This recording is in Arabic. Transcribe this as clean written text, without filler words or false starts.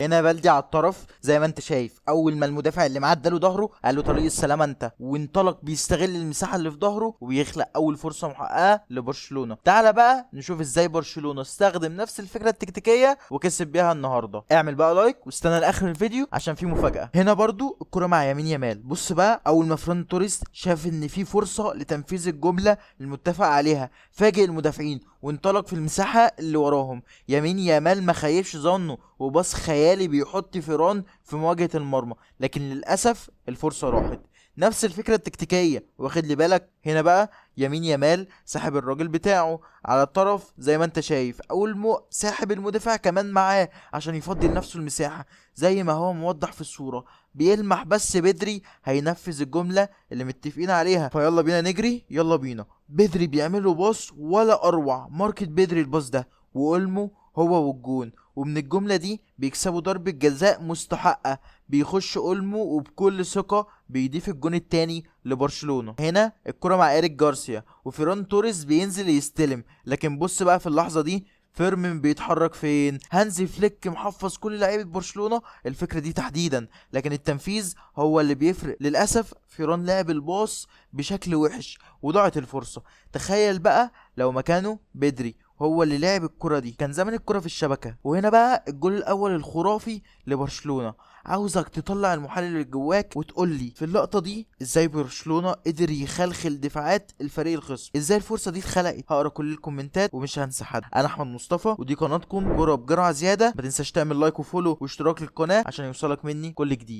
هنا بلدي على الطرف زي ما انت شايف، اول ما المدافع اللي معاه اداله ظهره قال له طريق السلامه انت، وانطلق بيستغل المساحه اللي في ظهره وبيخلق اول فرصه محققه لبرشلونه. تعال بقى نشوف ازاي برشلونه استخدم نفس الفكره التكتيكيه وكسب بيها النهارده. اعمل بقى لايك واستنى لاخر الفيديو عشان في مفاجاه. هنا برضو الكره مع يمين يامال، بص بقى اول ما فران توريس شاف ان في فرصه لتنفيذ الجمله المتفق عليها، فاجئ المدافعين وانطلق في المساحه اللي وراهم. يمين يامال ما خيبش ظنه وباص خيالي بيحط فيران في مواجهة المرمى، لكن للأسف الفرصة راحت. نفس الفكرة التكتيكية، واخد لي بالك هنا بقى يمين يامال سحب الراجل بتاعه على الطرف زي ما انت شايف، ساحب المدافع كمان معاه عشان يفضي لنفسه المساحة زي ما هو موضح في الصورة. بيلمح بس بدري هينفذ الجملة اللي متفقين عليها، فيلا بينا نجري، يلا بينا. بدري بيعمله باص ولا اروع، ماركة بدري الباص ده واولمو هو والجون، ومن الجملة دي بيكسبوا ضربة جزاء مستحقة. بيخش اولمو وبكل ثقة بيضيف الجون التاني لبرشلونة. هنا الكرة مع ايريك جارسيا وفيران توريس بينزل يستلم، لكن بص بقى في اللحظة دي فيرمين بيتحرك فين. هانزي فليك محفظ كل لعيبة برشلونة الفكرة دي تحديدا، لكن التنفيذ هو اللي بيفرق. للأسف فيران لعب الباص بشكل وحش وضاعت الفرصة. تخيل بقى لو مكانه بدري هو اللي لعب الكرة دي، كان زمان الكرة في الشبكة. وهنا بقى الجول الأول الخرافي لبرشلونة. عاوزك تطلع المحلل اللي جواك وتقول لي في اللقطة دي ازاي برشلونة قدر يخلخل دفاعات الفريق الخصم، ازاي الفرصة دي اتخلقت. هقرا كل الكومنتات ومش هنسى حد. انا احمد مصطفى ودي قناتكم كرة بجرعة زيادة. ما تنساش تعمل لايك وفولو واشتراك للقناة عشان يوصلك مني كل جديد.